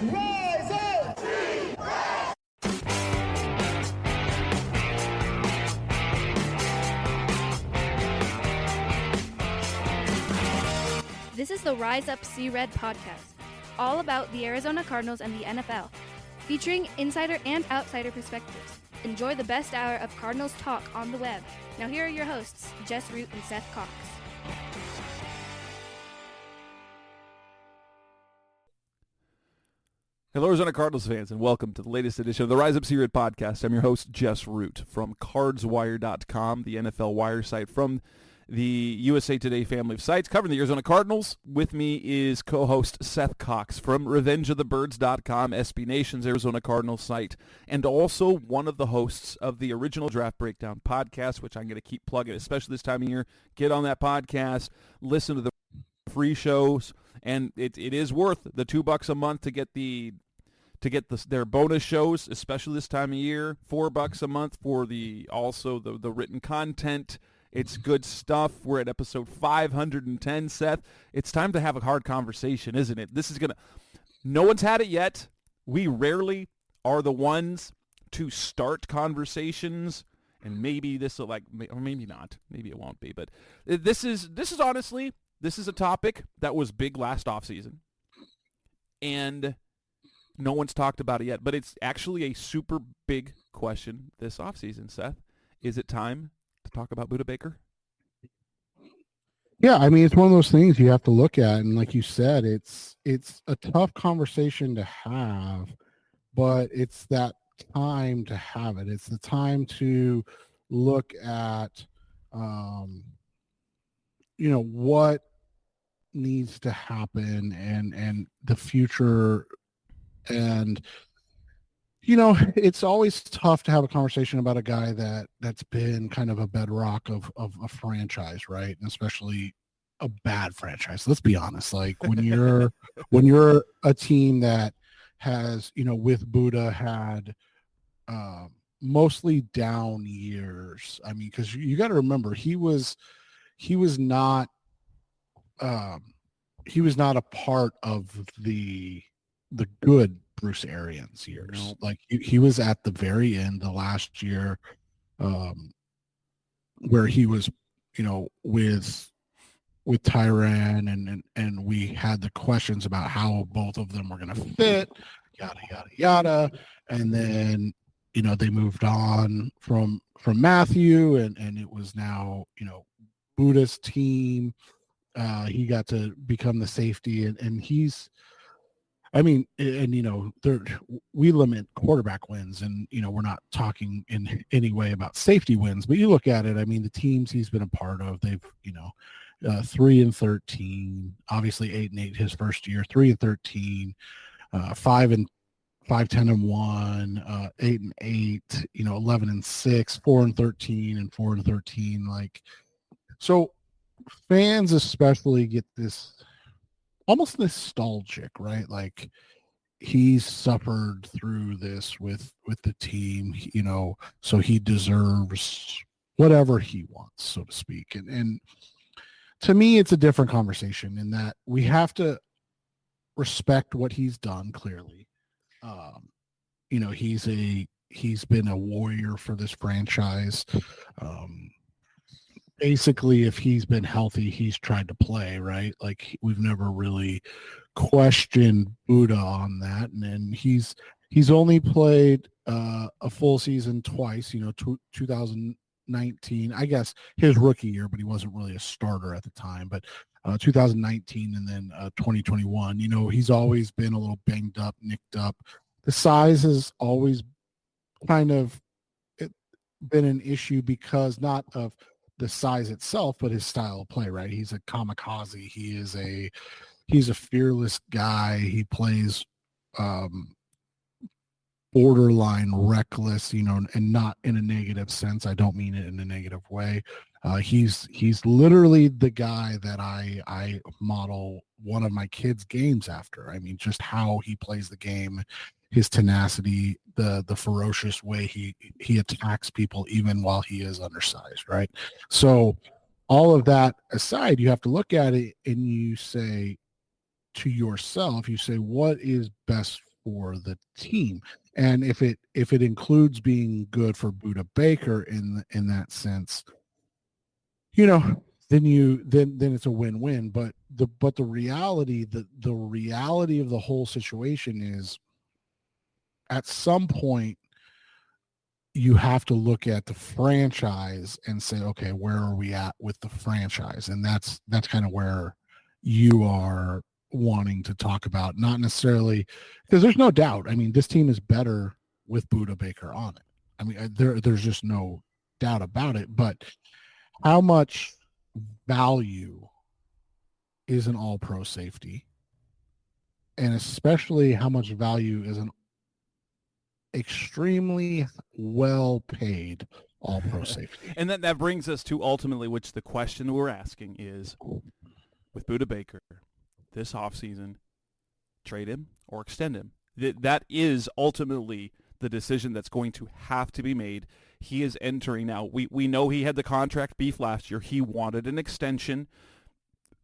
Rise up! This is the Rise Up See Red podcast, all about the Arizona Cardinals and the NFL, featuring insider and outsider perspectives. Enjoy the best hour of Cardinals talk on the web. Now here are your hosts, Jess Root and Seth Cox. Hello, Arizona Cardinals fans, and welcome to the latest edition of the Rise Up See Red podcast. I'm your host, Jess Root, from cardswire.com, the NFL wire site from the USA Today family of sites covering the Arizona Cardinals. With me is co-host Seth Cox from revengeofthebirds.com, SB Nation's Arizona Cardinals site, and also one of the hosts of the original Draft Breakdown podcast, which I'm going to keep plugging, especially this time of year. Get on that podcast, listen to the free shows, and it is worth the $2 a month to get their bonus shows, especially this time of year. $4 a month for the written content. It's good stuff. We're at episode 510, Seth. It's time to have a hard conversation, isn't it? No one's had it yet. We rarely are the ones to start conversations, and maybe this will or maybe not. Maybe it won't be, but this is honestly, this is a topic that was big last offseason, and no one's talked about it yet, but it's actually a super big question this offseason, Seth. Is it time to talk about Budda Baker? Yeah, I mean, it's one of those things you have to look at, and like you said, it's a tough conversation to have, but it's that time to have it. It's the time to look at, what needs to happen and the future. And it's always tough to have a conversation about a guy that's been kind of a bedrock of a franchise, right? And especially a bad franchise. Let's be honest. Like when you're a team that has, with Budda had mostly down years. I mean, because you got to remember he was not a part of the good Bruce Arians years. Nope. Like he was at the very end, the last year, where he was, with Tyrann and we had the questions about how both of them were going to fit, yada, yada, yada. And then, they moved on from Matthew and it was now, Budda's team. He got to become the safety and we limit quarterback wins and, we're not talking in any way about safety wins, but you look at it, I mean, the teams he's been a part of, they've, 3-13, obviously 8-8 his first year, 3-13, 5-10-1, 8-8, 11-6, 4-13 and 4-13. Like, so fans especially get this almost nostalgic, right? Like he's suffered through this with the team, so he deserves whatever he wants, so to speak. And to me, it's a different conversation in that we have to respect what he's done. Clearly, he's been a warrior for this franchise. Basically, if he's been healthy, he's tried to play, right? Like we've never really questioned Budda on that. And then he's only played a full season twice, 2019, I guess his rookie year, but he wasn't really a starter at the time, but 2019 and then 2021, he's always been a little banged up, nicked up. The size has always kind of been an issue because not of the size itself, but his style of play, right? He's a kamikaze. He's a fearless guy. He plays borderline reckless, and not in a negative sense. I don't mean it in a negative way. He's literally the guy that I model one of my kids' games after. I mean, just how he plays the game, his tenacity, the ferocious way he attacks people even while he is undersized, right? So all of that aside, you have to look at it and you say to yourself, what is best for the team. And if it includes being good for Budda Baker in that sense, then it's a win-win. But the reality of the whole situation is, at some point you have to look at the franchise and say, okay, where are we at with the franchise? And that's kind of where you are wanting to talk about, not necessarily, because there's no doubt. I mean, this team is better with Budda Baker on it. I mean, there's just no doubt about it. But how much value is an all-pro safety? And especially how much value is an extremely well-paid all-pro safety? And that brings us to ultimately, which the question we're asking is, with Budda Baker, this offseason, trade him or extend him? That is ultimately the decision that's going to have to be made. He is entering now. We know he had the contract beef last year. He wanted an extension.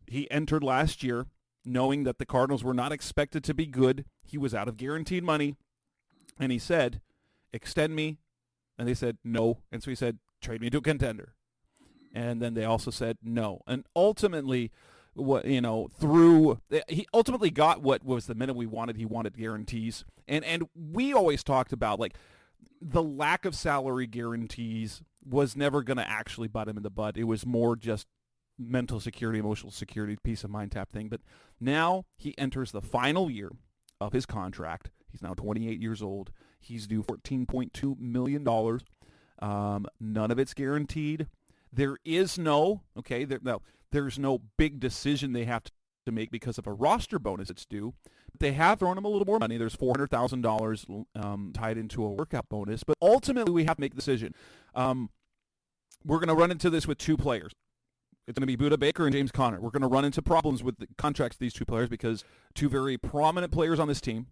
He entered last year knowing that the Cardinals were not expected to be good. He was out of guaranteed money. And he said, extend me. And they said, no. And so he said, trade me to a contender. And then they also said no. And ultimately, he ultimately got what was the minimum we wanted. He wanted guarantees. And we always talked about, like, the lack of salary guarantees was never going to actually butt him in the butt. It was more just mental security, emotional security, peace of mind type thing. But now he enters the final year of his contract. He's now 28 years old. He's due $14.2 million. None of it's guaranteed. There is no, there's no big decision they have to make because of a roster bonus that's due. They have thrown him a little more money. There's $400,000 tied into a workout bonus. But ultimately, we have to make a decision. We're going to run into this with two players. It's going to be Budda Baker and James Conner. We're going to run into problems with the contracts of these two players because two very prominent players on this team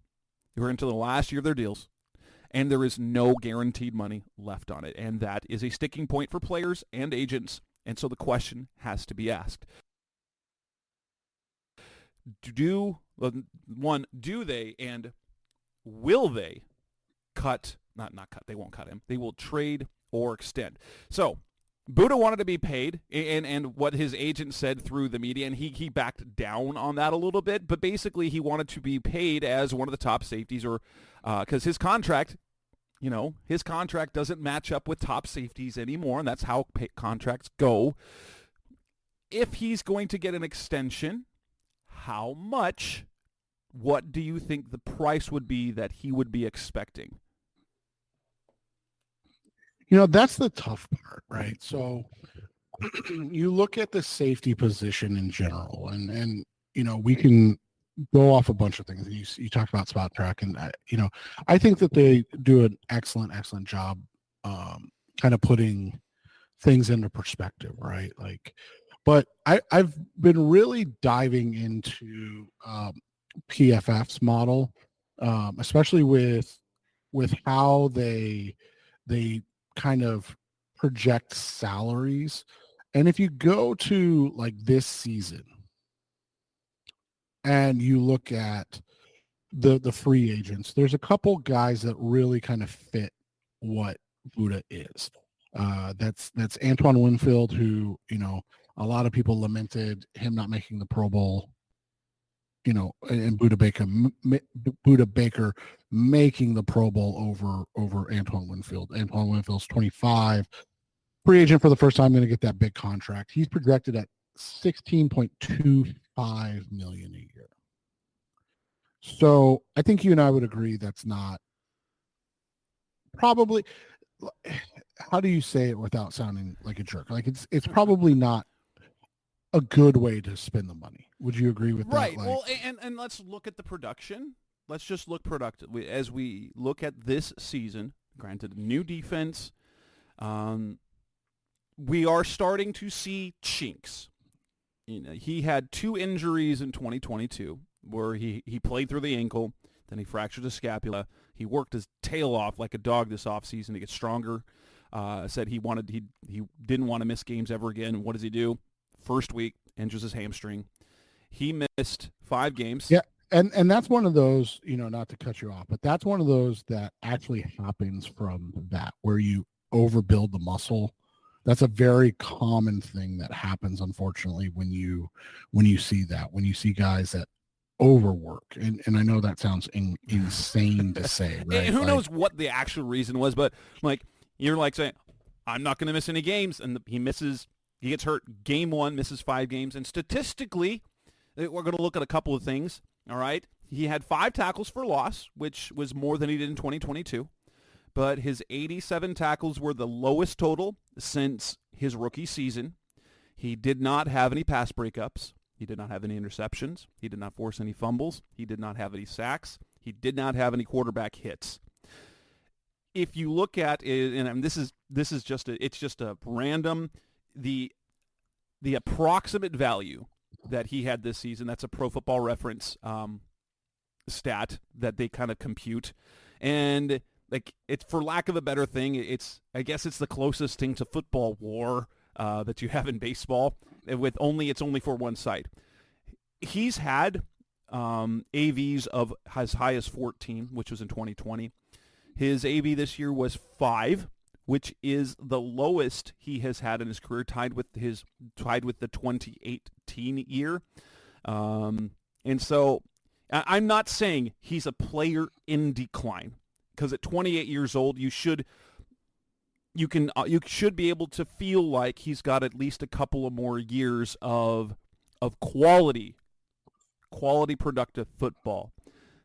who are into the last year of their deals, and there is no guaranteed money left on it. And that is a sticking point for players and agents. And so the question has to be asked. Do they and will they cut, not cut, they won't cut him. They will trade or extend. So Budda wanted to be paid, and what his agent said through the media, and he backed down on that a little bit, but basically he wanted to be paid as one of the top safeties, or because his contract doesn't match up with top safeties anymore, and that's how contracts go. If he's going to get an extension, how much? What do you think the price would be that he would be expecting? That's the tough part, right? So you look at the safety position in general, and we can go off a bunch of things. You talked about spot track, and I think that they do an excellent job kind of putting things into perspective, right? Like, but I've been really diving into PFF's model, especially with how they kind of project salaries. And if you go to like this season and you look at the free agents, there's a couple guys that really kind of fit what Budda is. That's Antoine Winfield, who, a lot of people lamented him not making the Pro Bowl, and Budda Baker making the Pro Bowl over Antoine Winfield. Antoine Winfield's 25, free agent for the first time, going to get that big contract. He's projected at $16.25 million a year. So I think you and I would agree that's not probably, how do you say it without sounding like a jerk? Like it's probably not a good way to spend the money. Would you agree with that? Right. Well, and let's look at the production. Let's just look productive. As we look at this season, granted, new defense, we are starting to see chinks. He had two injuries in 2022 where he played through the ankle, then he fractured his scapula. He worked his tail off like a dog this offseason to get stronger. Said he didn't want to miss games ever again. What does he do? First week, injures his hamstring. He missed 5 games. Yeah, And that's one of those, not to cut you off, but that's one of those that actually happens from that, where you overbuild the muscle. That's a very common thing that happens, unfortunately, when you see that, when you see guys that overwork. And I know that sounds insane to say, right? And who knows what the actual reason was, but you're saying, I'm not going to miss any games, and he gets hurt game one, misses 5 games, and statistically, we're going to look at a couple of things. All right, he had 5 tackles for loss, which was more than he did in 2022, but his 87 tackles were the lowest total since his rookie season. He did not have any pass breakups. He did not have any interceptions. He did not force any fumbles. He did not have any sacks. He did not have any quarterback hits. If you look at it, and this is just a random, the approximate value that he had this season, that's a Pro Football Reference stat that they kind of compute, and it's, for lack of a better thing, I guess it's the closest thing to football war that you have in baseball, with it's only for one side. He's had AVs of as high as 14, which was in 2020. His AV this year was 5, which is the lowest he has had in his career, tied with the 2018 year. And so I'm not saying he's a player in decline, because at 28 years old, you should be able to feel like he's got at least a couple of more years of quality productive football.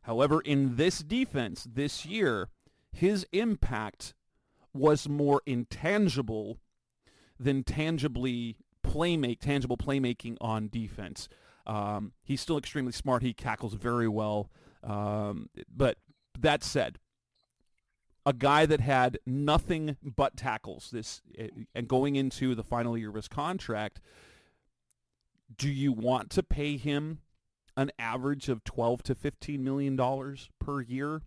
However, in this defense this year, his impact was more intangible than tangible playmaking on defense. He's still extremely smart. He tackles very well. But that said, a guy that had nothing but tackles and going into the final year of his contract, do you want to pay him an average of $12 to $15 million per year?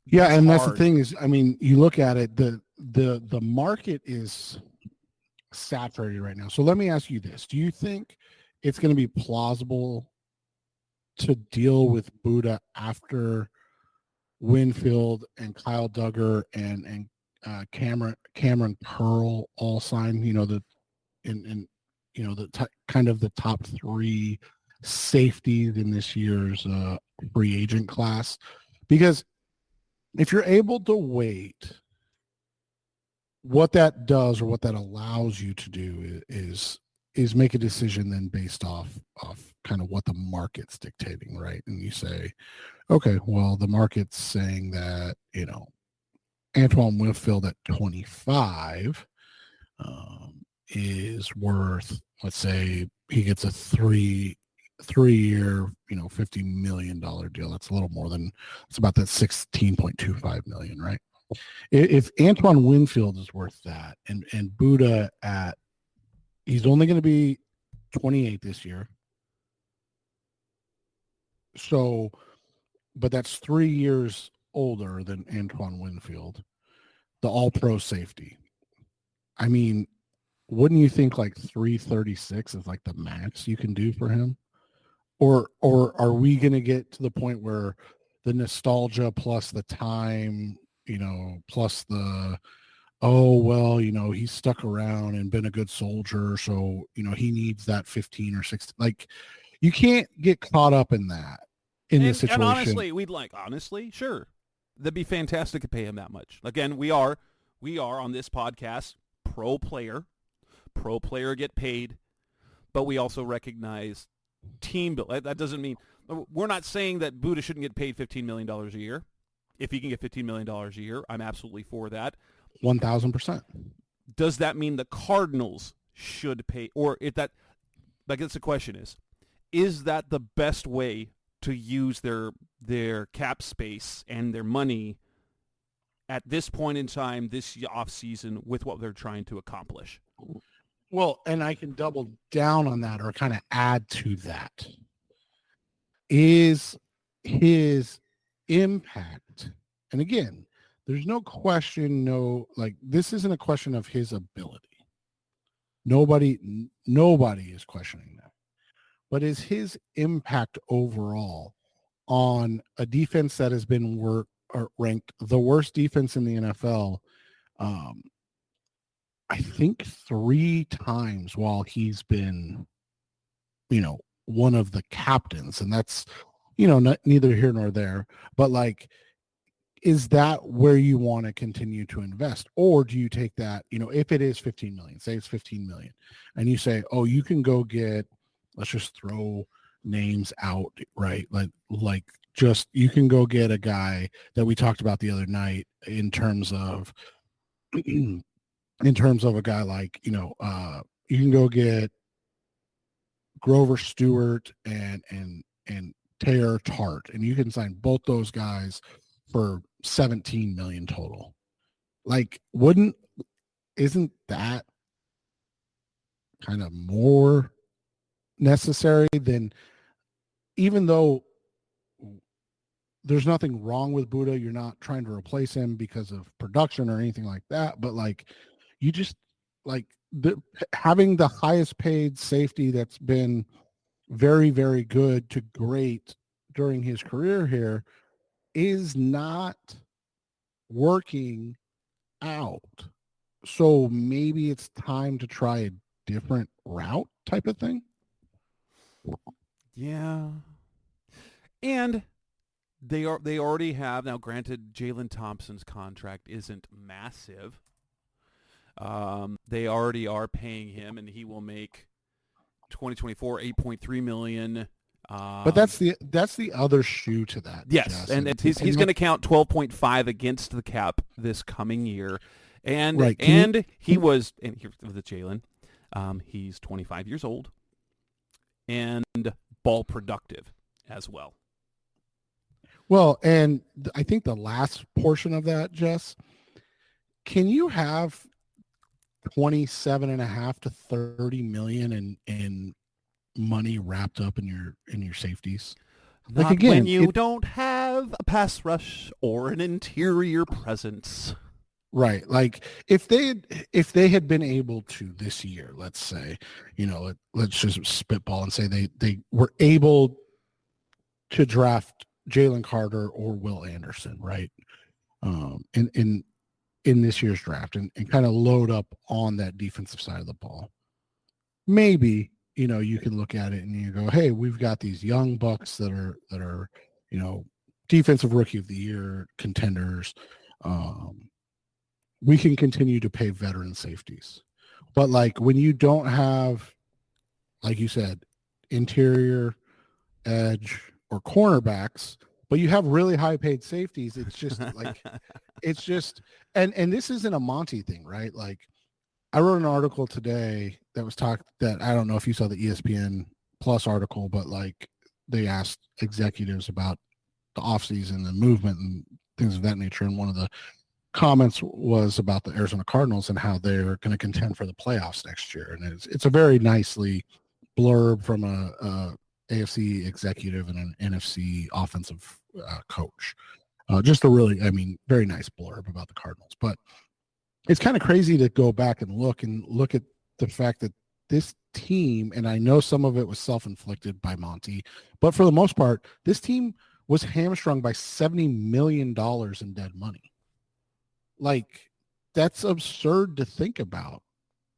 Yeah, and that's the thing is, you look at it, the market is saturated right now. So let me ask you this. Do you think it's going to be plausible to deal with Budda after Winfield and Kyle Duggar and Cameron Pearl all sign, kind of the top 3 safeties in this year's free agent class? Because if you're able to wait, what that does, or what that allows you to do, is make a decision then based off kind of what the market's dictating, right? And you say, okay, well, the market's saying that, Antoine Winfield at 25 is worth, let's say he gets a three-year, $50 million deal. That's a little more than, it's about that $16.25 million, right? If Antoine Winfield is worth that, and Budda he's only going to be 28 this year. So, but that's 3 years older than Antoine Winfield, the all-pro safety. Wouldn't you think like 336 is like the max you can do for him? Or are we going to get to the point where the nostalgia plus the time, plus the, he's stuck around and been a good soldier, so, he needs that 15 or 16. Like, you can't get caught up in that in this situation. And honestly, sure. That'd be fantastic to pay him that much. Again, we are on this podcast pro player get paid, but we also recognize team build. That doesn't mean, we're not saying that Budda shouldn't get paid $15 million a year. If he can get $15 million a year, I'm absolutely for that. 1,000%. Does that mean the Cardinals should pay, or if that, I guess the question is that the best way to use their cap space and their money at this point in time, this offseason, with what they're trying to accomplish? Well, and I can double down on that, or kind of add to that. Is his impact, and again, there's no question, this isn't a question of his ability. Nobody is questioning that. but is his impact overall on a defense that has been ranked the worst defense in the NFL, I think 3 times while he's been, one of the captains, and that's, neither here nor there, but like, is that where you want to continue to invest? Or do you take that, if it is 15 million, say it's 15 million, and you say, oh, you can go get, let's just throw names out, right? Like just, you can go get a guy that we talked about the other night in terms of a guy like, you can go get Grover Stewart and Taylor Tart, and you can sign both those guys for 17 million total. Like, isn't that kind of more necessary than, even though there's nothing wrong with Budda, you're not trying to replace him because of production or anything like that, but like, you just like having the highest paid safety that's been very, very good to great during his career here is not working out. So maybe it's time to try a different route type of thing. Yeah. And they already have, now granted, Jalen Thompson's contract isn't massive. They already are paying him, and he will make 2024 $8.3 million. But that's the other shoe to that. Yes, and he's going to count 12.5 against the cap this coming year, and right. He was, and here's the Jalen. He's 25 years old, and ball productive as well. Well, and I think the last portion of that, Jess, can you have 27.5 to 30 million in money wrapped up in your safeties? Not like, again, when you don't have a pass rush or an interior presence. Right. Like if they had been able to this year, let's say, let's just spitball and say they were able to draft Jalen Carter or Will Anderson, right? In this year's draft and kind of load up on that defensive side of the ball. Maybe, you can look at it and you go, hey, we've got these young bucks that are, defensive rookie of the year contenders. We can continue to pay veteran safeties. But like when you don't have, like you said, interior, edge, or cornerbacks, but you have really high paid safeties, it's just like, it's just, and this isn't a Monty thing, right? Like I wrote an article today that was that I don't know if you saw the ESPN Plus article, but like they asked executives about the offseason and movement and things of that nature. And one of the comments was about the Arizona Cardinals and how they're going to contend for the playoffs next year. And it's a very nicely blurb from a AFC executive and an NFC offensive coach. Just a really, very nice blurb about the Cardinals. But it's kind of crazy to go back and look at the fact that this team, and I know some of it was self-inflicted by Monty, but for the most part, this team was hamstrung by $70 million in dead money. Like, that's absurd to think about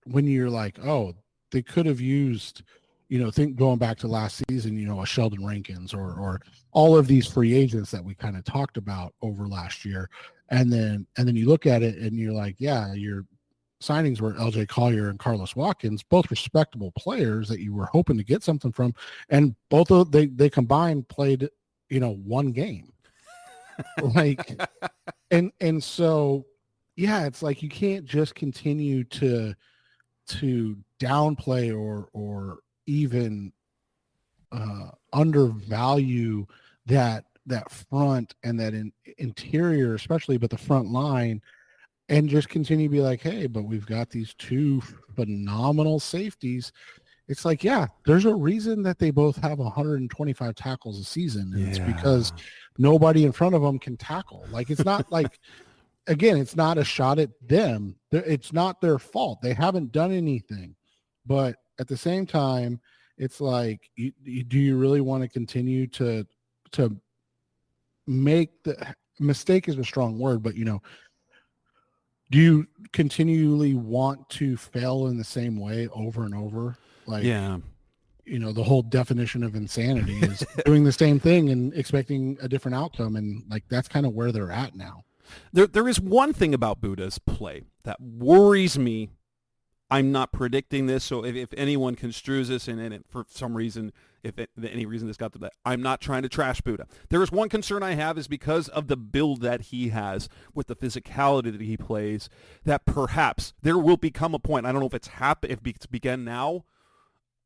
when you're like, oh, they could have used, think going back to last season, a Sheldon Rankins or all of these free agents that we kind of talked about over last year. And then you look at it and you're like, yeah, your signings were LJ Collier and Carlos Watkins, both respectable players that you were hoping to get something from. And both of they combined played, one game. Like, and so, yeah, it's like, you can't just continue to downplay or even undervalue that front and that interior, especially, but the front line, and just continue to be like, hey, but we've got these two phenomenal safeties. It's like, yeah, there's a reason that they both have 125 tackles a season. And It's because nobody in front of them can tackle. Like, it's not like, again, it's not a shot at them. It's not their fault. They haven't done anything. But at the same time, It's like, do you really want to continue to make the mistake is a strong word, but do you continually want to fail in the same way over and over? Like, Yeah. The whole definition of insanity is doing the same thing and expecting a different outcome. And like, that's kind of where they're at now. There is one thing about Budda's play that worries me. I'm not predicting this, so if anyone construes this and for some reason, any reason this got to that, I'm not trying to trash Budda. There is one concern I have is because of the build that he has with the physicality that he plays, that perhaps there will become a point, I don't know if it's begun now,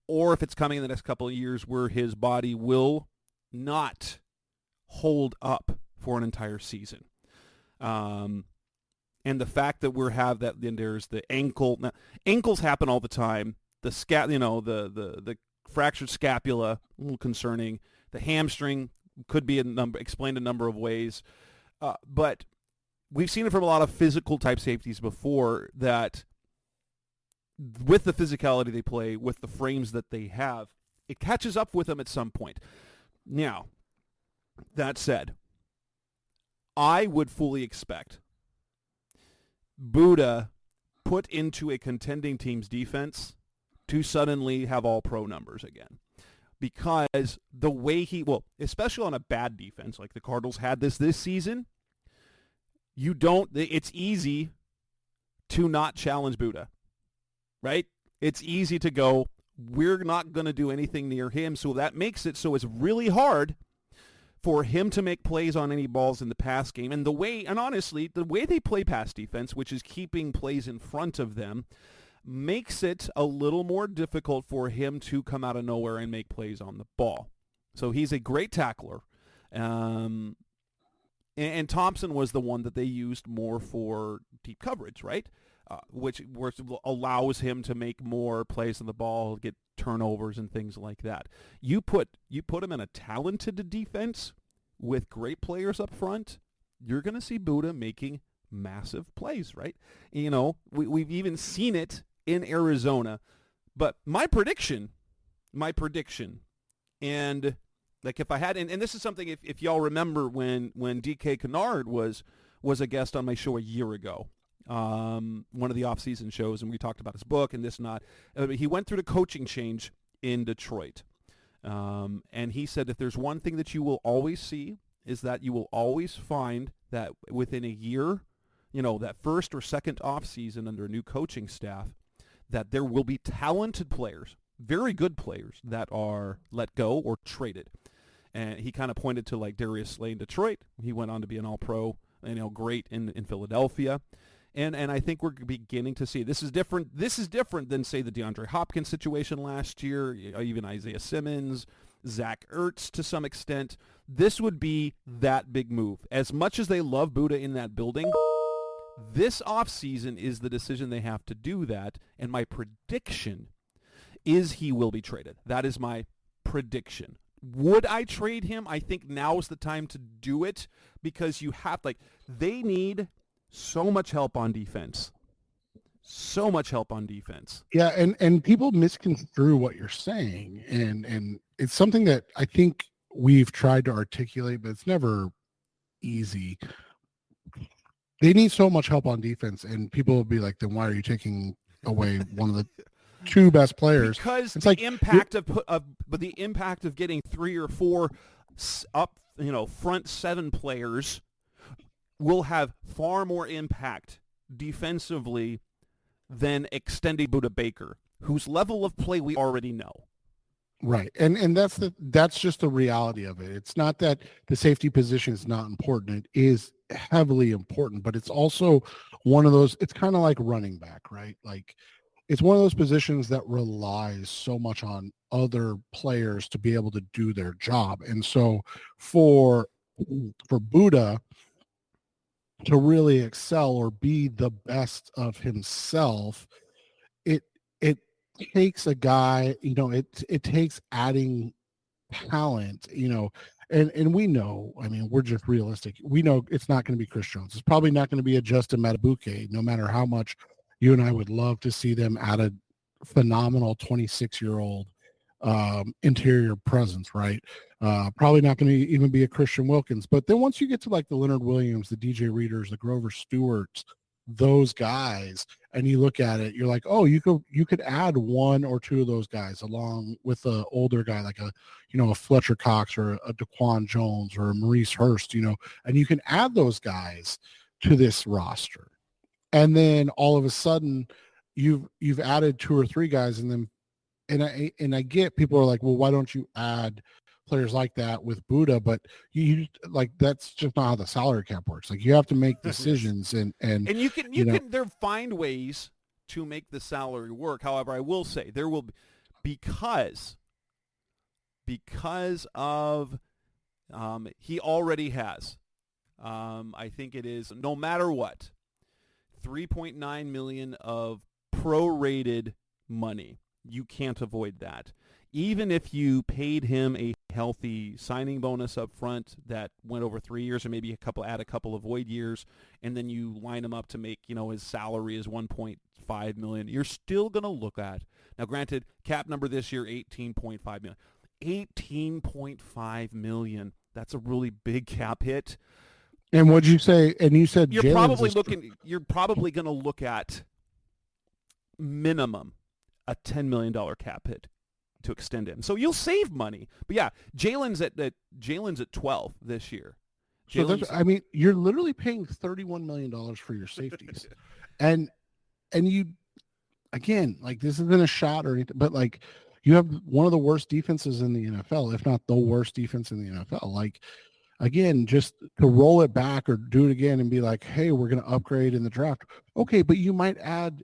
or if it's coming in the next couple of years, where his body will not hold up for an entire season. And the fact that then there's the ankle. Now, ankles happen all the time. The the fractured scapula, a little concerning. The hamstring could be explained a number of ways. But we've seen it from a lot of physical type safeties before, that with the physicality they play, with the frames that they have, it catches up with them at some point. Now, that said, I would fully expect Budda put into a contending team's defense to suddenly have all pro numbers again. Because the way especially on a bad defense like the Cardinals had this season, it's easy to not challenge Budda, right? It's easy to go, we're not going to do anything near him, so that makes it so it's really hard for him to make plays on any balls in the pass game. And honestly, the way they play pass defense, which is keeping plays in front of them, makes it a little more difficult for him to come out of nowhere and make plays on the ball. So he's a great tackler. And Thompson was the one that they used more for deep coverage, right? Which allows him to make more plays on the ball, get turnovers and things like that. You put him in a talented defense with great players up front, you're going to see Budda making massive plays, right? We've even seen it in Arizona. But my prediction, and like if I had, and this is something if y'all remember when DK Kennard was a guest on my show a year ago, one of the offseason shows, and we talked about his book and this and that. He went through the coaching change in Detroit. And he said if there's one thing that you will always see is that you will always find that within a year, that first or second offseason under a new coaching staff, that there will be talented players, very good players, that are let go or traded. And he kind of pointed to like Darius Slay in Detroit. He went on to be an all-pro, great in Philadelphia. And I think we're beginning to see this is different. This is different than, say, the DeAndre Hopkins situation last year, even Isaiah Simmons, Zach Ertz to some extent. This would be that big move. As much as they love Budda in that building, this offseason is the decision they have to do that. And my prediction is he will be traded. That is my prediction. Would I trade him? I think now is the time to do it, because you have, they need so much help on defense. Yeah, and people misconstrue what you're saying, and it's something that I think we've tried to articulate, but it's never easy. They need so much help on defense, and people will be like, then why are you taking away one of the two best players? Because it's the impact of getting 3 or 4 up, front 7 players will have far more impact defensively than extending Budda Baker, whose level of play we already know. Right. And that's just the reality of it. It's not that the safety position is not important. It is heavily important, but it's also one of those, it's kind of like running back, right? Like, it's one of those positions that relies so much on other players to be able to do their job. And so for Budda to really excel or be the best of himself, it takes a guy, it takes adding talent, and we know, we're just realistic. We know it's not going to be Chris Jones. It's probably not going to be a Justin Matabuke, no matter how much you and I would love to see them add a phenomenal 26-year-old interior presence, right? Probably not going to even be a Christian Wilkins. But then once you get to like the Leonard Williams, the DJ Readers, the Grover Stewarts, those guys, and you look at it, you're like, oh, you could add one or two of those guys along with an older guy like a Fletcher Cox or a DeQuan Jones or a Maurice Hurst, and you can add those guys to this roster. And then all of a sudden you've added two or three guys, and I get people are like, well, why don't you add players like that with Budda? But you like, that's just not how the salary cap works. Like, you have to make decisions and you can there find ways to make the salary work. However, I will say there will be, because of he already has I think it is, no matter what, $3.9 million of prorated money. You can't avoid that. Even if you paid him a healthy signing bonus up front that went over 3 years, or maybe add a couple of void years, and then you line him up to make, his salary is $1.5 million, you're still going to look at, now granted, cap number this year, $18.5 million. $18.5 million. That's a really big cap hit. And what'd you say? And you said you're probably going to look at minimum a $10 million cap hit to extend him. So you'll save money. But yeah, Jalen's at 12 this year. So you're literally paying $31 million for your safeties. and you, again, like, this isn't a shot or anything, but like, you have one of the worst defenses in the NFL, if not the worst defense in the NFL. Like, again, just to roll it back or do it again and be like, hey, we're going to upgrade in the draft. Okay, but you might add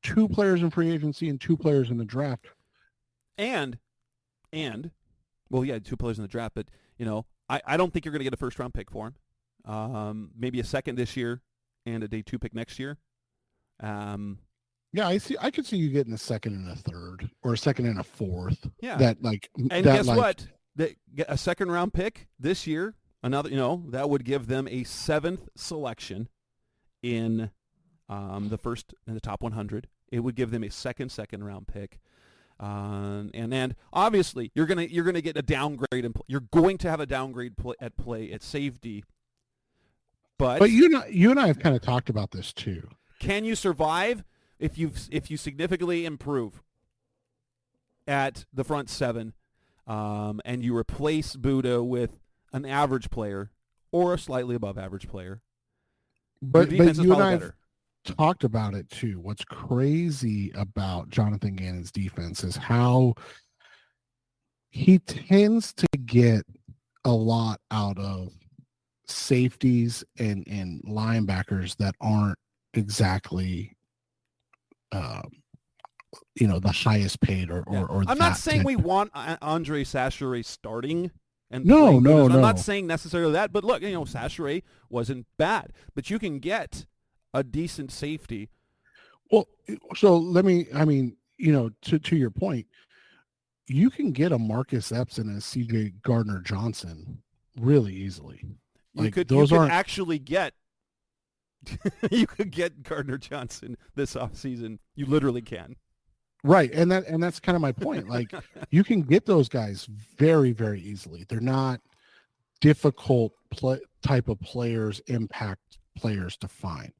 2 players in free agency and 2 players in the draft. And well, yeah, 2 players in the draft, but I don't think you're going to get a first round pick for him. Maybe a second this year and a day 2 pick next year. Yeah, I could see you getting a second and a third, or a second and a fourth. Yeah. And guess what? A second round pick this year, another, that would give them a 7th selection in the top 100. It would give them a second round pick. And obviously you're gonna get a downgrade, and you're going to have a downgrade at safety. But you and I have kind of talked about this too. Can you survive if you significantly improve at the front 7, and you replace Budda with an average player or a slightly above average player? But you and I have talked about it too. What's crazy about Jonathan Gannon's defense is how he tends to get a lot out of safeties and linebackers that aren't exactly the highest paid or I'm not saying we want Andre Sacheret starting. No. I'm not saying necessarily that, but look, Sacheret wasn't bad, but you can get a decent safety. Well, so to your point, you can get a Marcus Epps and a CJ Gardner-Johnson really easily. You could actually get you could get Gardner-Johnson this offseason. You literally can. Right, and that's kind of my point. Like, you can get those guys very, very easily. They're not difficult type of players, impact players to find.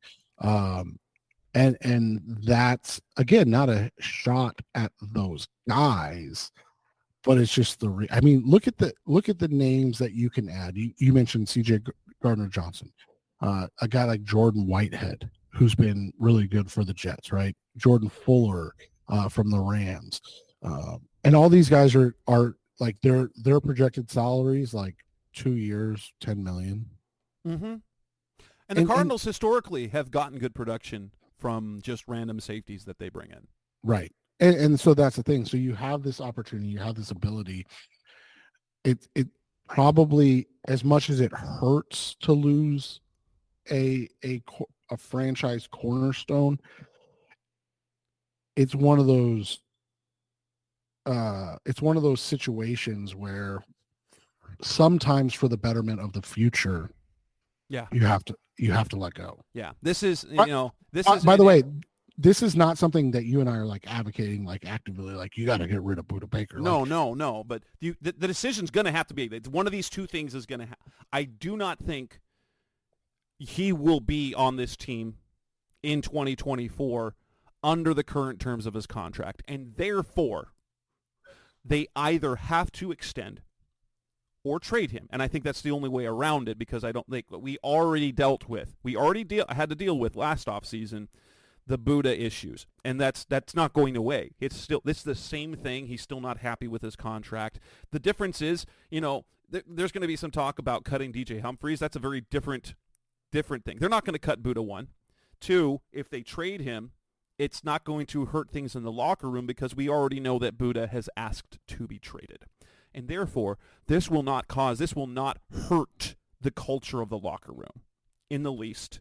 And that's, again, not a shot at those guys, but it's just look at the names that you can add. You mentioned CJ Gardner-Johnson, a guy like Jordan Whitehead, who's been really good for the Jets, right? Jordan Fuller from the Rams, and all these guys are like their projected salaries like 2 years, $10 million. Mm-hmm. And the Cardinals historically have gotten good production from just random safeties that they bring in. Right. And so that's the thing. So you have this opportunity, you have this ability. It probably, as much as it hurts to lose a franchise cornerstone, it's one of those situations where sometimes for the betterment of the future, yeah, you have to let go. Yeah. This is, by the way, this is not something that you and I are like advocating, like actively, like you got to get rid of Budda Baker. No. But the decision's going to have to be, one of these two things is going to happen. I do not think he will be on this team in 2024 under the current terms of his contract. And therefore, they either have to extend or trade him. And I think that's the only way around it, because I don't think we already had to deal with last offseason the Budda issues, and that's not going away. It's the same thing. He's still not happy with his contract. The difference is, there's going to be some talk about cutting DJ Humphries. That's a very different thing. They're not going to cut Budda, 1. 2, if they trade him, it's not going to hurt things in the locker room, because we already know that Budda has asked to be traded. And therefore, this will not hurt the culture of the locker room in the least,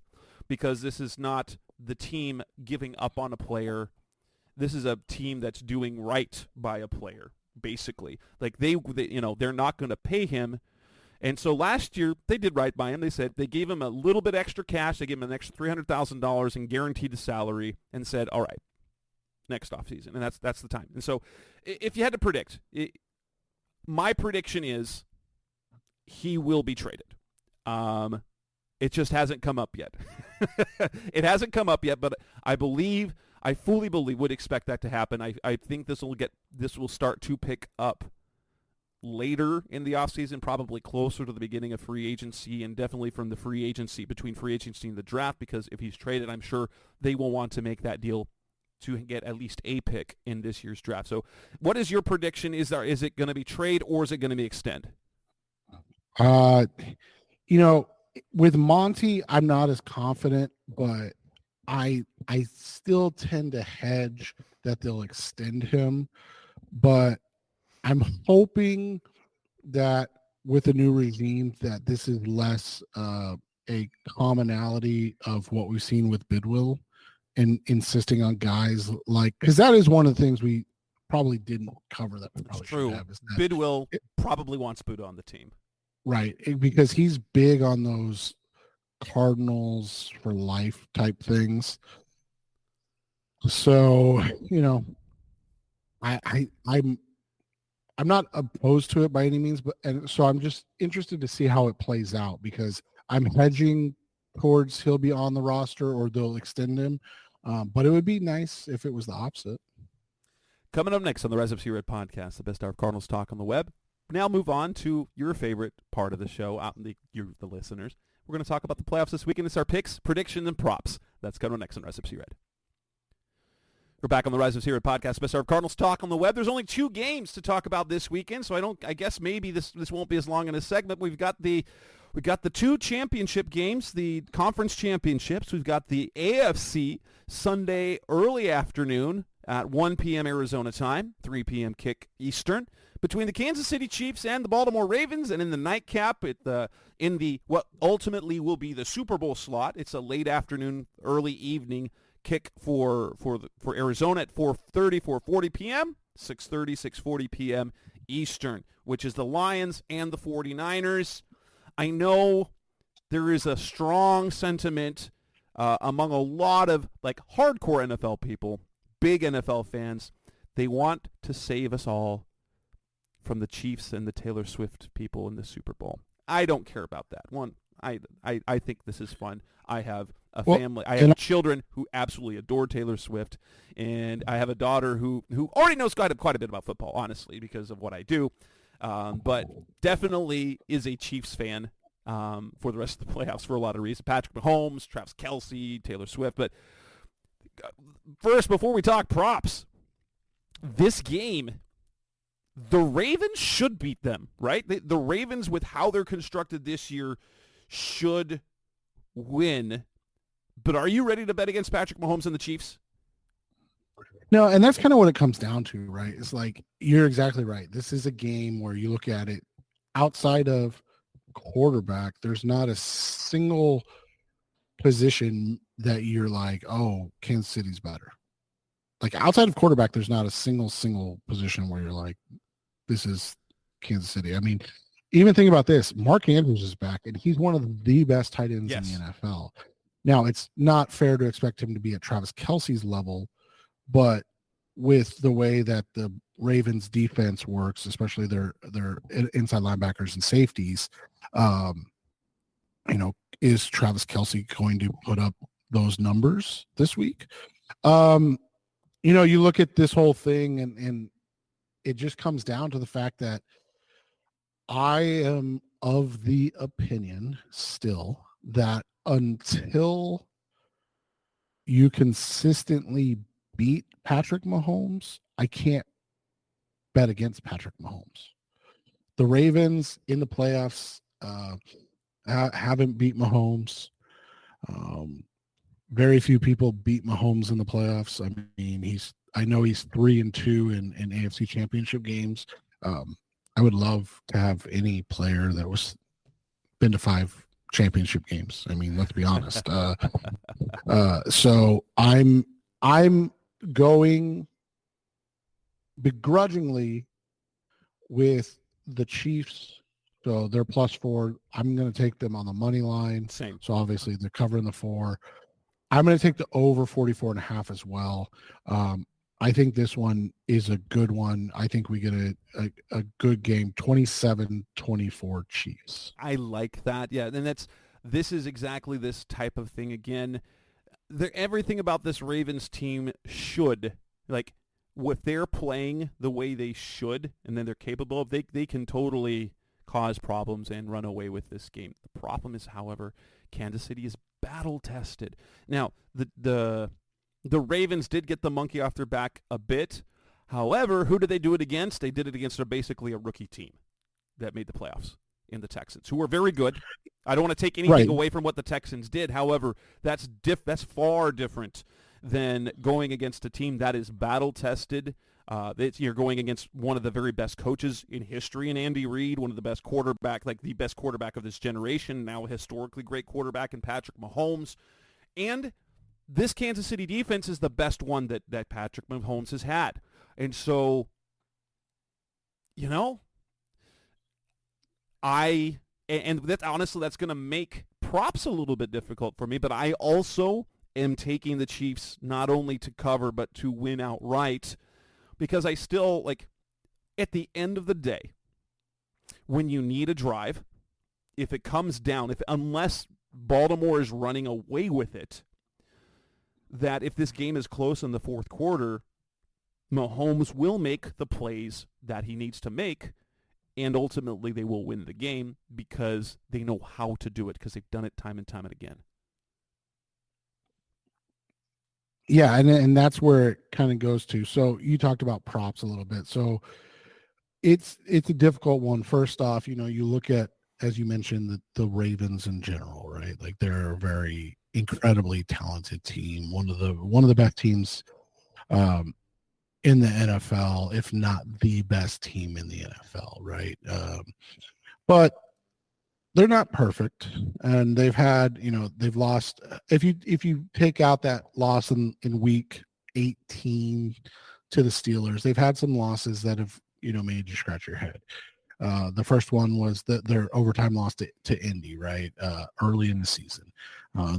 because this is not the team giving up on a player. This is a team that's doing right by a player, basically. Like they're not going to pay him. And so last year they did right by him. They said they gave him a little bit extra cash. They gave him an extra $300,000 and guaranteed the salary, and said, all right, next offseason. And that's the time. And so if you had to predict, my prediction is he will be traded. It just hasn't come up yet. It hasn't come up yet, but I fully would expect that to happen. I think this will start to pick up later in the offseason, probably closer to the beginning of free agency, and definitely from the between free agency and the draft, because if he's traded, I'm sure they will want to make that deal to get at least a pick in this year's draft. So what is your prediction? Is it going to be trade, or is it going to be extend? With Monty, I'm not as confident, but I still tend to hedge that they'll extend him. But I'm hoping that with the new regime that this is less a commonality of what we've seen with Bidwill, and insisting on guys like, because that is one of the things we probably didn't cover that we probably should have. Bidwill probably wants Budda on the team. Right, because he's big on those Cardinals for life type things. So, I'm not opposed to it by any means, and so I'm just interested to see how it plays out, because I'm hedging towards he'll be on the roster or they'll extend him. But it would be nice if it was the opposite. Coming up next on the Rise Up See Red podcast, the best hour of Cardinals talk on the web. Now move on to your favorite part of the show, the listeners. We're going to talk about the playoffs this weekend. It's our picks, predictions, and props. That's coming up next on Rise Up See Red. We're back on the Rise Up See Red podcast, best hour of Cardinals talk on the web. There's only 2 games to talk about this weekend, so I guess maybe this won't be as long in a segment. We've got the 2 championship games, the conference championships. We've got the AFC Sunday early afternoon at 1 p.m. Arizona time, 3 p.m. kick Eastern, between the Kansas City Chiefs and the Baltimore Ravens. And in the nightcap, in the what ultimately will be the Super Bowl slot, it's a late afternoon, early evening kick for Arizona at 4:40 p.m., 6:40 p.m. Eastern, which is the Lions and the 49ers. I know there is a strong sentiment among a lot of hardcore NFL people, big NFL fans. They want to save us all from the Chiefs and the Taylor Swift people in the Super Bowl. I don't care about that. I think this is fun. I have a family. I have children who absolutely adore Taylor Swift, and I have a daughter who already knows quite a bit about football, honestly, because of what I do. But definitely is a Chiefs fan for the rest of the playoffs for a lot of reasons. Patrick Mahomes, Travis Kelce, Taylor Swift. But first, before we talk props, this game, the Ravens should beat them, right? The Ravens, with how they're constructed this year, should win. But are you ready to bet against Patrick Mahomes and the Chiefs? No, and that's kind of what it comes down to, right? It's like, you're exactly right. This is a game where you look at it outside of quarterback, there's not a single position that you're like, oh, Kansas City's better. Like, outside of quarterback, there's not a single position where you're like, this is Kansas City. I mean, even think about this. Mark Andrews is back, and he's one of the best tight ends in the NFL. Now, it's not fair to expect him to be at Travis Kelce's level, but with the way that the Ravens defense works, especially their inside linebackers and safeties, is Travis Kelce going to put up those numbers this week? You look at this whole thing and it just comes down to the fact that I am of the opinion still that until you consistently beat Patrick Mahomes, I can't bet against Patrick Mahomes. The Ravens in the playoffs haven't beat Mahomes. Very few people beat Mahomes in the playoffs. I mean, I know he's 3-2 in AFC Championship games. I would love to have any player that was been to 5 championship games. I mean, let's be honest. So I'm going begrudgingly with the Chiefs. So they're +4. I'm going to take them on the money line. Same. So obviously they're covering the 4. I'm going to take the over 44.5 as well. I think this one is a good one. I think we get a good game, 27-24 Chiefs. I like that. Yeah, and this is exactly this type of thing again. Everything about this Ravens team should, like, if they're playing the way they should and then they're capable of, they can totally cause problems and run away with this game. The problem is, however, Kansas City is battle-tested. Now, the Ravens did get the monkey off their back a bit. However, who did they do it against? They did it against basically a rookie team that made the playoffs in the Texans, who were very good. I don't want to take anything away from what the Texans did. However, that's far different than going against a team that is battle-tested. You're going against one of the very best coaches in history in Andy Reid, one of the best quarterback, like the best quarterback of this generation, now a historically great quarterback in Patrick Mahomes. And this Kansas City defense is the best one that Patrick Mahomes has had. And so, that's going to make props a little bit difficult for me, but I also am taking the Chiefs not only to cover but to win outright, because I still, at the end of the day, when you need a drive, if it comes down, unless Baltimore is running away with it, that if this game is close in the fourth quarter, Mahomes will make the plays that he needs to make, and ultimately they will win the game because they know how to do it, because they've done it time and time and again. Yeah, and that's where it kind of goes to. So you talked about props a little bit. So it's a difficult one. First off, you look at, as you mentioned, the Ravens in general, right? Like, they're a very incredibly talented team, one of the best teams in the NFL, if not the best team in the NFL, right? But they're not perfect, and they've lost. If you take out that loss in week 18 to the Steelers, they've had some losses that have made you scratch your head. The first one was their overtime loss to Indy, right? Early in the season.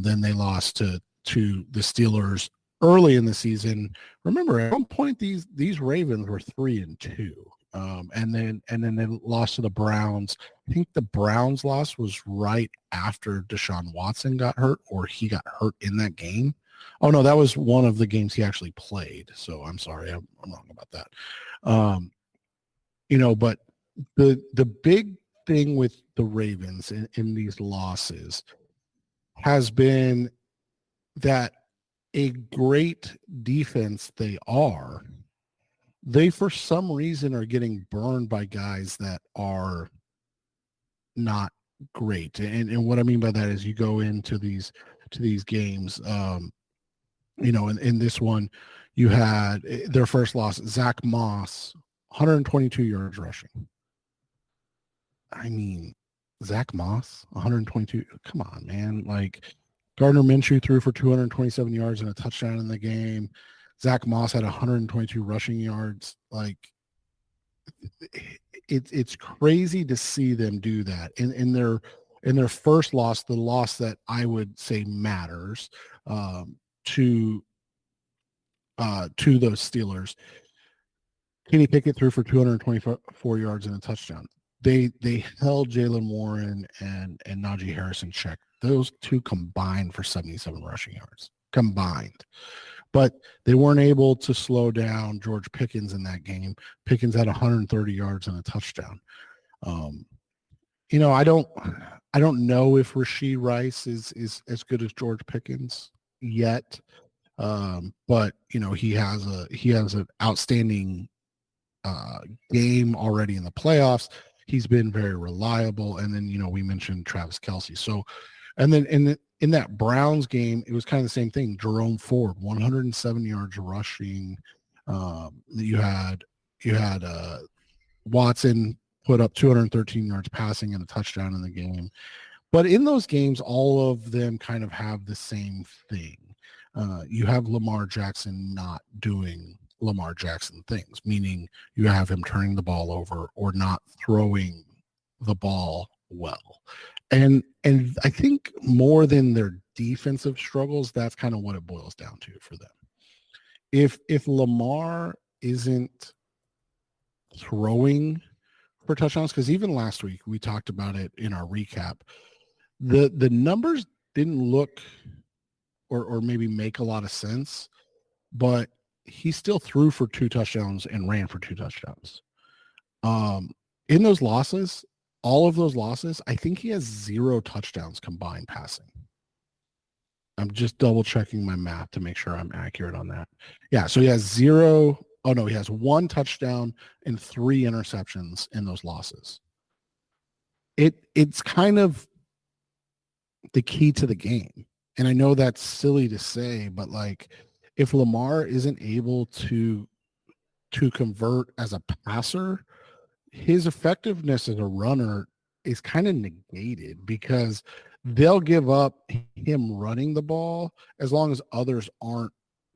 Then they lost to the Steelers early in the season. Remember, at one point these Ravens were 3-2. And then they lost to the Browns. I think the Browns loss was right after Deshaun Watson got hurt, or he got hurt in that game. Oh no, that was one of the games he actually played. So I'm sorry, I'm wrong about that. But the big thing with the Ravens in these losses has been that a great defense they for some reason are getting burned by guys that are not great. And what I mean by that is, you go into these games, in this one, you had their first loss, Zach Moss, 122 yards rushing. I mean, Zach Moss, 122. Come on, man. Like, Gardner Minshew threw for 227 yards and a touchdown in the game. Zach Moss had 122 rushing yards. Like, it's crazy to see them do that. And in their first loss, the loss that I would say matters to those Steelers, Kenny Pickett threw for 224 yards and a touchdown. They held Jalen Warren and Najee Harris in check. Those two combined for 77 rushing yards. Combined. But they weren't able to slow down George Pickens in that game. Pickens had 130 yards and a touchdown. I don't know if Rashee Rice is as good as George Pickens yet. But he has an outstanding game already in the playoffs. He's been very reliable. And then, we mentioned Travis Kelce. So, and then in that Browns game, it was kind of the same thing. Jerome Ford, 107 yards rushing. You had Watson put up 213 yards passing and a touchdown in the game. But in those games, all of them kind of have the same thing. You have Lamar Jackson not doing Lamar Jackson things, meaning you have him turning the ball over or not throwing the ball well. And I think more than their defensive struggles, that's kind of what it boils down to for them. If Lamar isn't throwing for touchdowns, because even last week we talked about it in our recap, the numbers didn't look or maybe make a lot of sense, but he still threw for 2 touchdowns and ran for 2 touchdowns. In those losses, all of those losses, I think he has 0 touchdowns combined passing. I'm just double checking my math to make sure I'm accurate on that. Yeah, so he has 0. Oh no, he has 1 touchdown and 3 interceptions in those losses. It's kind of the key to the game. And I know that's silly to say, but like if Lamar isn't able to convert as a passer, his effectiveness as a runner is kind of negated because they'll give up him running the ball as long as others aren't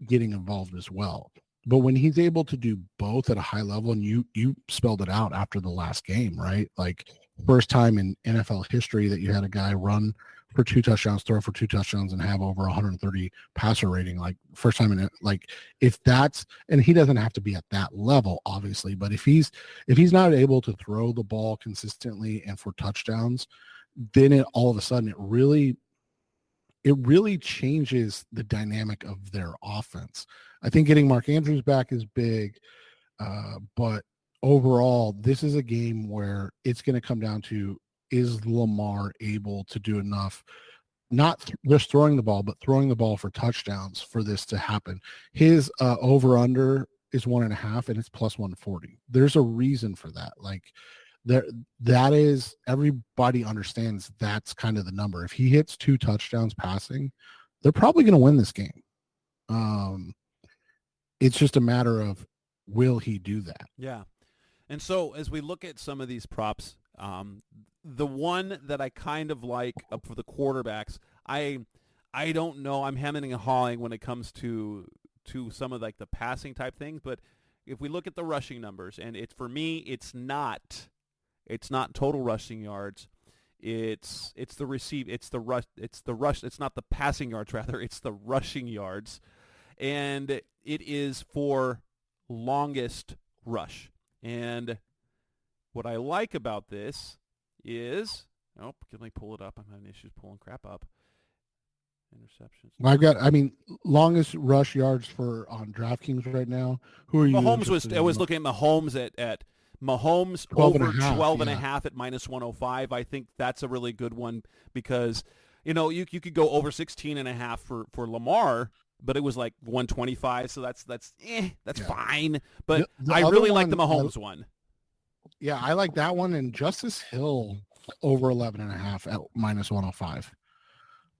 getting involved as well. But when he's able to do both at a high level, and you spelled it out after the last game, right? Like first time in NFL history that you had a guy run for 2 touchdowns, throw for 2 touchdowns, and have over 130 passer rating. Like first time in it, like if that's, and he doesn't have to be at that level, obviously, but if he's not able to throw the ball consistently and for touchdowns, then all of a sudden it really changes the dynamic of their offense. I think getting Mark Andrews back is big, but overall, this is a game where it's going to come down to, is Lamar able to do enough, not just throwing the ball, but throwing the ball for touchdowns for this to happen? His over-under is 1.5, and it's plus 140. There's a reason for that. Like that is, everybody understands that's kind of the number. If he hits 2 touchdowns passing, they're probably going to win this game. It's just a matter of, will he do that? Yeah. And so as we look at some of these props, the one that I kind of like up for the quarterbacks, I don't know. I'm hemming and hawing when it comes to some of like the passing type things. But if we look at the rushing numbers, and for me, it's not total rushing yards. It's the receive. It's the rush. It's not the passing yards, rather. It's the rushing yards, and it is for longest rush. And what I like about this is, can we pull it up? I'm having issues pulling crap up. Interceptions. Longest rush yards on DraftKings right now. Who are you? Mahomes I was looking at Mahomes at Mahomes 12 over and a half, 12 and a half at minus 105. I think that's a really good one because, you could go over 16 and a half for Lamar, but it was like 125. So that's fine. But I really like the Mahomes one. Yeah, I like that one. And Justice Hill over 11 and a half at minus 105.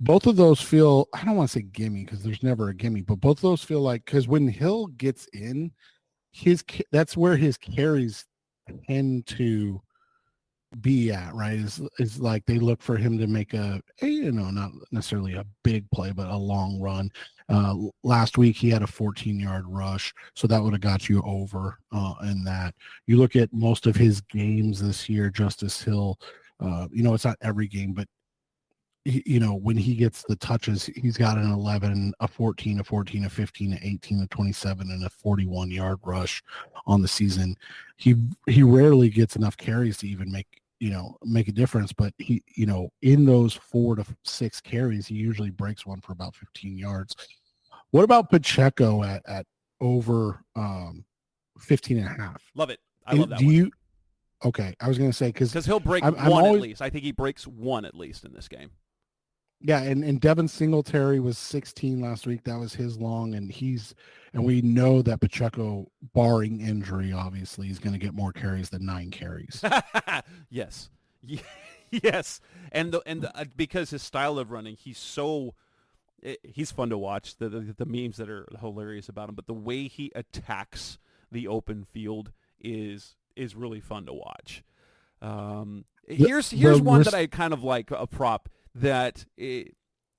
Both of those feel, I don't want to say gimme because there's never a gimme, but both of those feel like, because when Hill gets in, that's where his carries tend to be at, right? Is like they look for him to make not necessarily a big play, but a long run. Last week he had a 14-yard rush, so that would have got you over in that. You look at most of his games this year, Justice Hill, it's not every game, but when he gets the touches, he's got an 11, a 14, a 14, a 15, a 18, a 27, and a 41-yard rush on the season. He rarely gets enough carries to even make a difference, but he, in those 4 to 6 carries, he usually breaks one for about 15 yards. What about Pacheco at over 15.5? Love it. I love that one. Okay, I was going to say because he'll break one at least. I think he breaks one at least in this game. Yeah, and Devin Singletary was 16 last week. That was his long, and we know that Pacheco, barring injury, obviously, is going to get more carries than 9 carries. Yes, yes, and because his style of running, he's fun to watch. The memes that are hilarious about him, but the way he attacks the open field is really fun to watch. Here's one that I kind of like a prop. And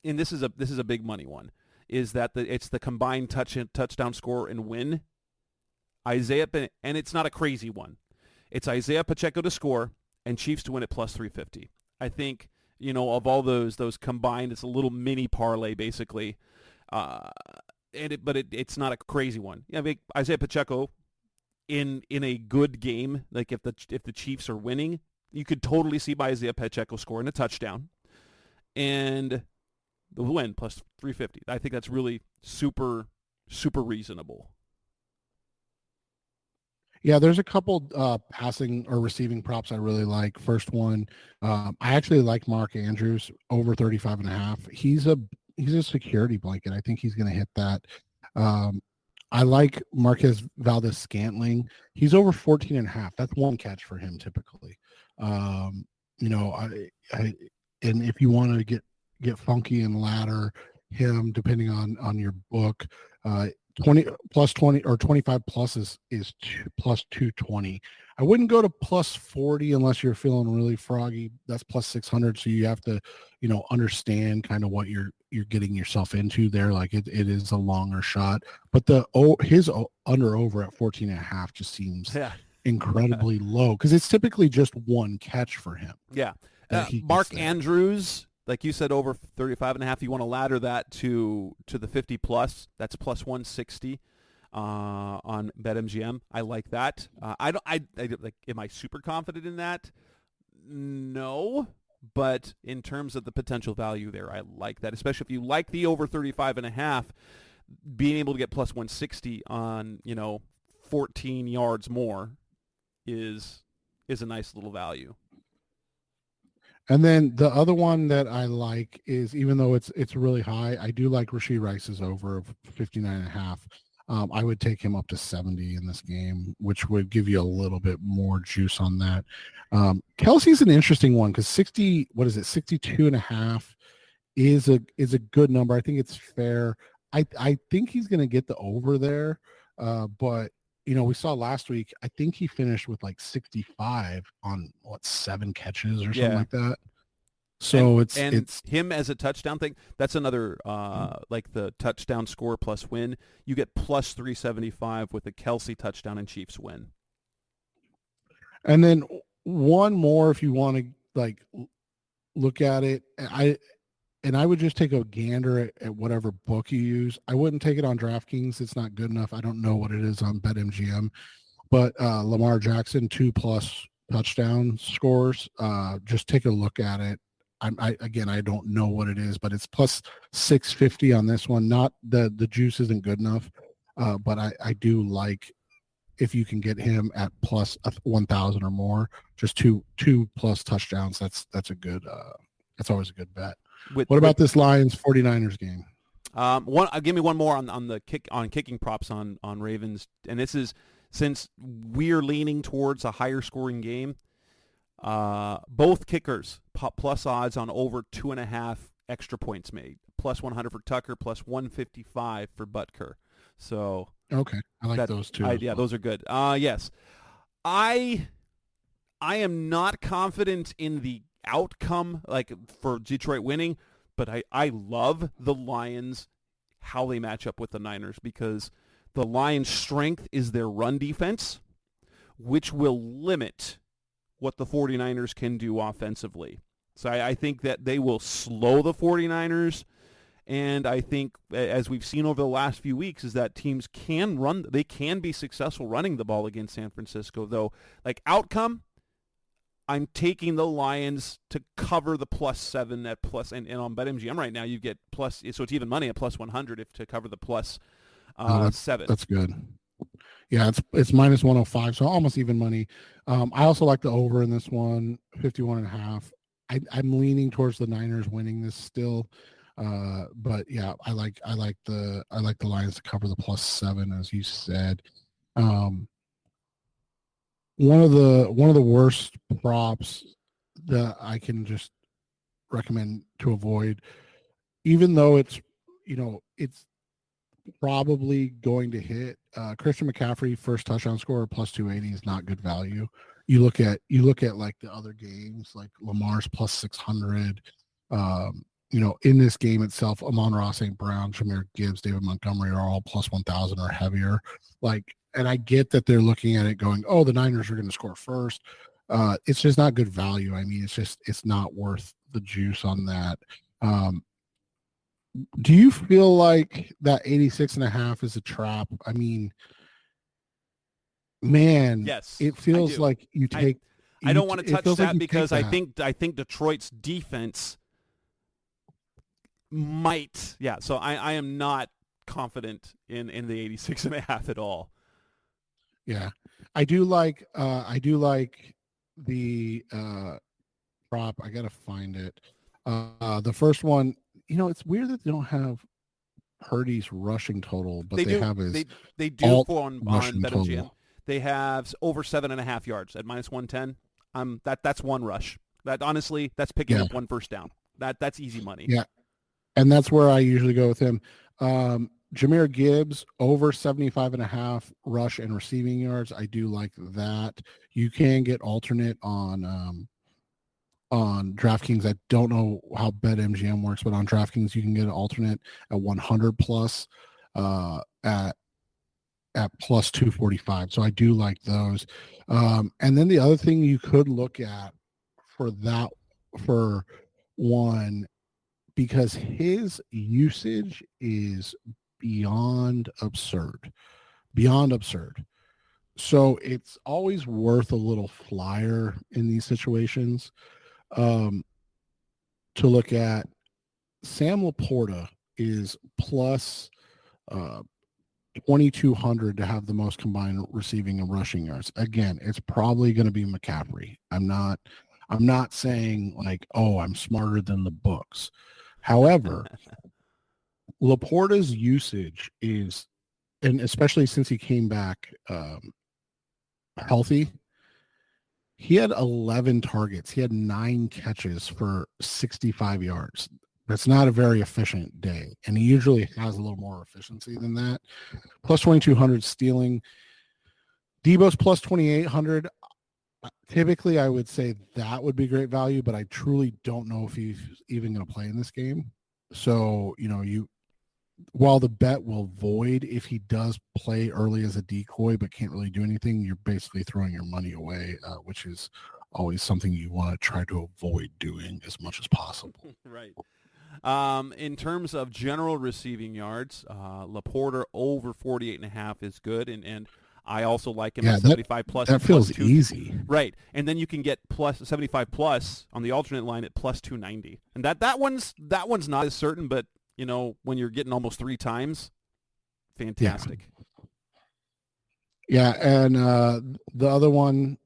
this is a big money one, is that it's the combined touchdown score and win. And it's not a crazy one. It's Isaiah Pacheco to score and Chiefs to win at plus 350. I think, of all those combined, it's a little mini parlay basically. But it's not a crazy one. I mean, Isaiah Pacheco in a good game, like if the Chiefs are winning, you could totally see Isaiah Pacheco scoring a touchdown. And the win plus 350. I think that's really super, super reasonable. Yeah, there's a couple passing or receiving props I really like. First one, I actually like Mark Andrews over 35.5. He's a security blanket. I think he's going to hit that. I like Marquez Valdez-Scantling. He's over 14.5. That's one catch for him typically. And if you want to get funky and ladder him, depending on your book, 20 plus 20 or 25 plus is plus 220. I wouldn't go to plus 40 unless you're feeling really froggy. That's plus 600. So you have to, understand kind of what you're getting yourself into there. Like it is a longer shot, but his under over at 14.5 just seems incredibly low because it's typically just one catch for him. Yeah. Mark Andrews, like you said, over 35.5. You want to ladder that to the 50 plus. That's plus 160 on BetMGM. I like that. I am I super confident in that? No, but in terms of the potential value there, I like that. Especially if you like the over 35.5, being able to get plus 160 on 14 yards more is a nice little value. And then the other one that I like is, even though it's really high, I do like Rashee Rice's over of 59.5. I would take him up to 70 in this game, which would give you a little bit more juice on that. Kelsey's an interesting one because 62.5 is a good number. I think it's fair. I think he's going to get the over there, but we saw last week, I think he finished with like 65 on 7 catches or something like that. So it's him as a touchdown thing. That's another like the touchdown score plus win. You get plus 375 with the Kelsey touchdown and Chiefs win. And then one more if you want to look at it. I would just take a gander at whatever book you use. I wouldn't take it on DraftKings. It's not good enough. I don't know what it is on BetMGM. But Lamar Jackson, 2+ touchdown scores. Just take a look at it. I don't know what it is, but it's plus 650 on this one. Not the juice isn't good enough, but I do like if you can get him at plus 1,000 or more, just two plus touchdowns. That's a good. That's always a good bet. What about this Lions 49ers game? Give me one more on kicking props on Ravens, and this is since we're leaning towards a higher scoring game. Both kickers plus odds on over 2.5 extra points made. Plus 100 for Tucker, plus 155 for Butker. So okay, I like those two. Yeah, those are good. Yes, I am not confident in the outcome, like for Detroit winning, but I love the Lions, how they match up with the Niners, because the Lions' strength is their run defense, which will limit what the 49ers can do offensively. So I think that they will slow the 49ers. And I think, as we've seen over the last few weeks, is that teams can run. They can be successful running the ball against San Francisco, though. Like outcome, I'm taking the Lions to cover the +7 at plus. And on BetMGM right now, you get plus. So it's even money at +100 if to cover the +7. That's good. Yeah, it's -105, so almost even money. I also like the over in this one, 51.5. I'm leaning towards the Niners winning this still. But yeah, I like the Lions to cover the +7, as you said. One of the worst props that I can just recommend to avoid, even though it's probably going to hit. Christian McCaffrey first touchdown score +280 is not good value. You look at like the other games, like Lamar's +600. In this game itself, Amon-Ra St. Brown, Jahmyr Gibbs, David Montgomery are all +1,000 or heavier. And I get that they're looking at it going, oh, the Niners are going to score first. It's just not good value. I mean, it's not worth the juice on that. Do you feel like that 86.5 is a trap? I mean, man, yes, it feels like you take. I don't want to touch that because I think Detroit's defense might. Yeah, so I am not confident in the 86.5 at all. Yeah, I do like the prop. I gotta find it. The first one, it's weird that they don't have Purdy's rushing total, but they have his they do on BetMGM. They have over 7.5 yards at -110. That's one rush. That honestly, that's picking up one first down. That's easy money. Yeah, and that's where I usually go with him. Jahmyr Gibbs over 75.5 rush and receiving yards. I do like that. You can get alternate on DraftKings. I don't know how BetMGM works, but on DraftKings you can get an alternate at 100 plus at +245. So I do like those. And then the other thing you could look at for one, because his usage is beyond absurd. So it's always worth a little flyer in these situations. To look at Sam Laporta is plus 2,200 to have the most combined receiving and rushing yards. Again, it's probably going to be McCaffrey. I'm not saying like, oh, I'm smarter than the books. However, Laporta's usage is, and especially since he came back healthy, he had 11 targets. He had 9 catches for 65 yards. That's not a very efficient day. And he usually has a little more efficiency than that. Plus 2,200 stealing. Debo's plus 2,800. Typically, I would say that would be great value, but I truly don't know if he's even going to play in this game. So, while the bet will void if he does play early as a decoy but can't really do anything, you're basically throwing your money away, which is always something you want to try to avoid doing as much as possible. Right. In terms of general receiving yards, Laporta over 48.5 is good, and I also like him at 75 plus. That feels easy. Right. And then you can get plus 75 plus on the alternate line at plus 290. And that one's not as certain, but when you're getting almost 3 times, fantastic. Yeah, and the other one,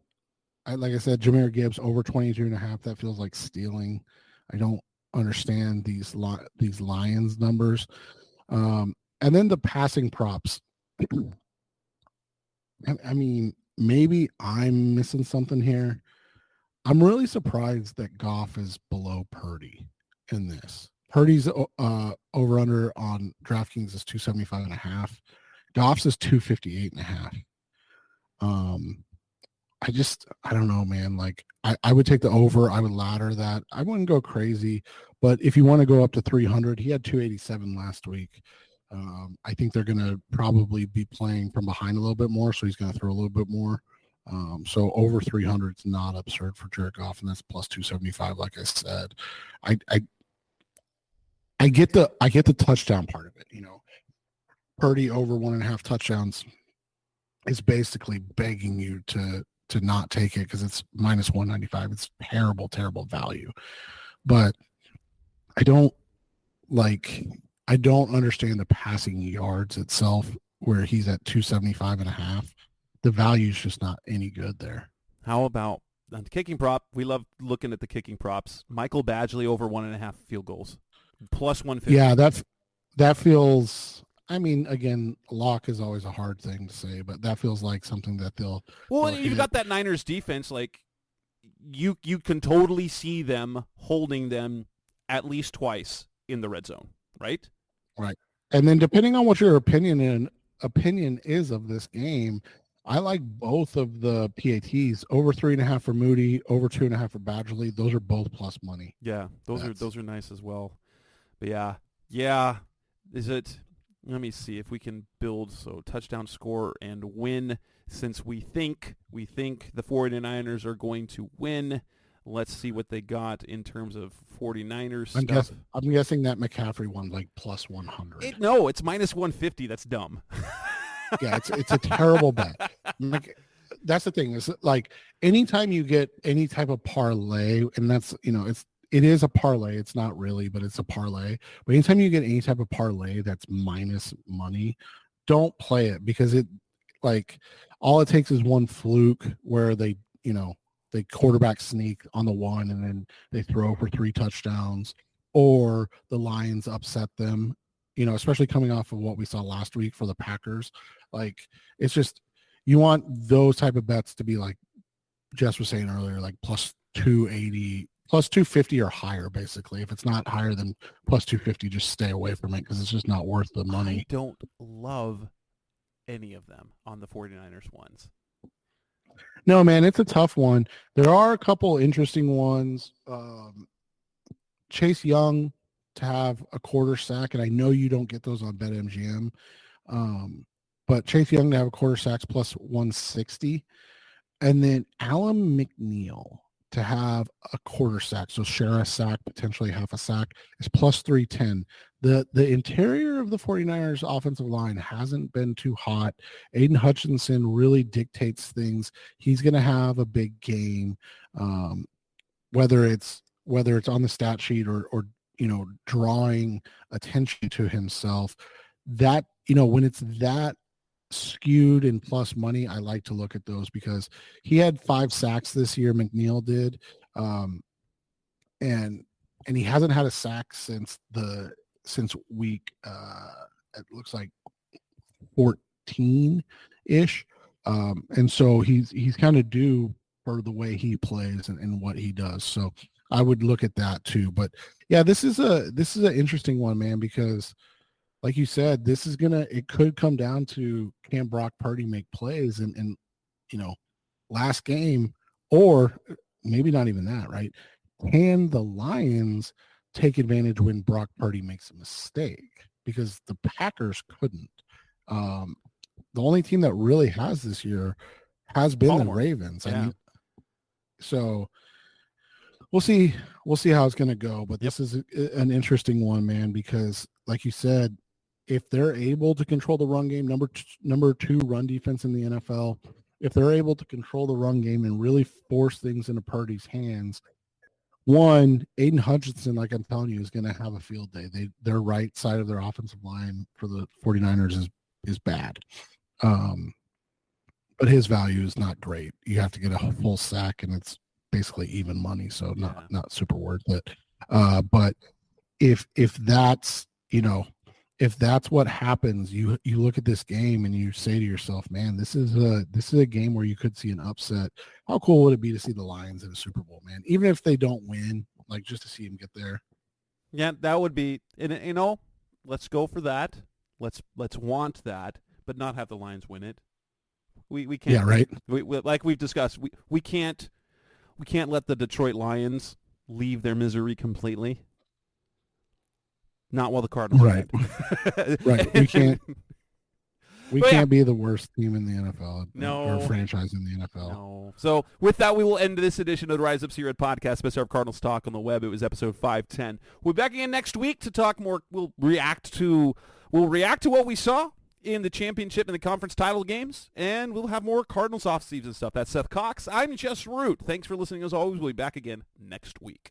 like I said, Jahmyr Gibbs over 22.5. That feels like stealing. I don't understand these Lions numbers. And then the passing props. I mean, maybe I'm missing something here. I'm really surprised that Goff is below Purdy in this. Purdy's over under on DraftKings is 275.5. Goff's is 258.5. I don't know, man. Like I would take the over. I would ladder that. I wouldn't go crazy, but if you want to go up to 300, he had 287 last week. I think they're going to probably be playing from behind a little bit more, so he's going to throw a little bit more. So over 300 is not absurd for Jared Goff, and that's plus 275. Like I said, I get the touchdown part of it. Purdy over 1.5 touchdowns is basically begging you to not take it because it's minus 195. It's terrible value. But I don't understand the passing yards itself where he's at 275.5. The value is just not any good there. How about on the kicking prop? We love looking at the kicking props. Michael Badgley over 1.5 field goals, plus 150. Yeah, that feels. I mean, again, lock is always a hard thing to say, but that feels like something that they'll. Well, they'll you hit. got that Niners defense. Like you can totally see them holding them at least twice in the red zone, right? Right, and then depending on what your opinion is of this game. I like both of the PATs. Over 3.5 for Moody, over 2.5 for Badgley. Those are both plus money. Yeah, those are nice as well. But yeah. Is it? Let me see if we can build touchdown score and win. Since we think the 49ers are going to win, let's see what they got in terms of 49ers stuff. I'm guessing that McCaffrey won like plus 100. No, it's minus 150. That's dumb. Yeah, it's a terrible bet. That's the thing. Is like anytime you get any type of parlay, and that's it is a parlay. It's not really, but it's a parlay. But anytime you get any type of parlay that's minus money, don't play it because all it takes is one fluke where they quarterback sneak on the one and then they throw for 3 touchdowns, or the Lions upset them. Especially coming off of what we saw last week for the Packers. Like, it's just, you want those type of bets to be like Jess was saying earlier, like plus 280, plus 250 or higher, basically. If it's not higher than plus 250, just stay away from it because it's just not worth the money. I don't love any of them on the 49ers ones. No, man, it's a tough one. There are a couple interesting ones. Chase Young to have a quarter sack, and I know you don't get those on BetMGM, but Chase Young to have a quarter sacks plus 160, and then Alan McNeil to have a quarter sack, so share a sack, potentially half a sack, is plus 310. The interior of the 49ers offensive line hasn't been too hot. Aiden Hutchinson really dictates things. He's going to have a big game, whether it's on the stat sheet or drawing attention to himself. That, when it's that skewed and plus money, I like to look at those because he had 5 sacks this year. McNeil did. And he hasn't had a sack since week, it looks like 14-ish. And so he's kind of due for the way he plays and what he does. So I would look at that too. But yeah, this is an interesting one, man, because like you said, it could come down to, can Brock Purdy make plays and last game, or maybe not even that, right? Can the Lions take advantage when Brock Purdy makes a mistake? Because the Packers couldn't. The only team that really has this year has been the Ravens. Yeah. So we'll see how it's going to go. But this is an interesting one, man, because like you said, if they're able to control the run game, number 2 run defense in the NFL, if they're able to control the run game and really force things into Purdy's hands, one, Aiden Hutchinson, like I'm telling you, is going to have a field day. Their right side of their offensive line for the 49ers is bad. But his value is not great. You have to get a full sack, and it's basically even money, so not super worth it. But if that's if that's what happens, you look at this game and you say to yourself, man, this is a game where you could see an upset. How cool would it be to see the Lions in a Super Bowl, man? Even if they don't win, like just to see them get there. Yeah, that would be, let's go for that. Let's want that, but not have the Lions win it. We can't. Yeah, right. We like we've discussed, we can't let the Detroit Lions leave their misery completely. Not while the Cardinals right. Right. We But can't be the worst team in the NFL. No. Or franchise in the NFL. No. So with that, we will end this edition of the Rise Up See Red podcast, Best of Cardinals Talk on the web. It was episode 510. We'll be back again next week to talk more. We'll react to what we saw in the championship and the conference title games, and we'll have more Cardinals offseason stuff. That's Seth Cox. I'm Jess Root. Thanks for listening as always. We'll be back again next week.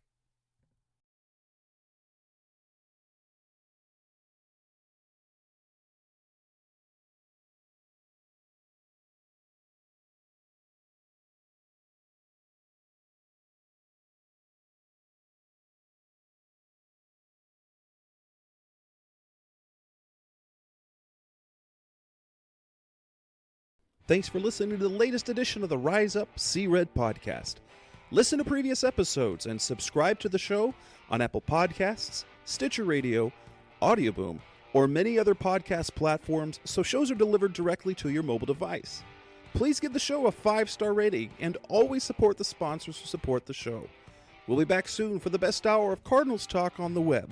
Thanks for listening to the latest edition of the Rise Up See Red podcast. Listen to previous episodes and subscribe to the show on Apple Podcasts, Stitcher Radio, Audioboom, or many other podcast platforms so shows are delivered directly to your mobile device. Please give the show a 5-star rating and always support the sponsors who support the show. We'll be back soon for the best hour of Cardinals talk on the web.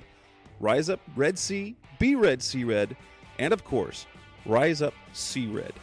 Rise up, Red Sea, be Red, See Red, and of course, Rise Up, See Red.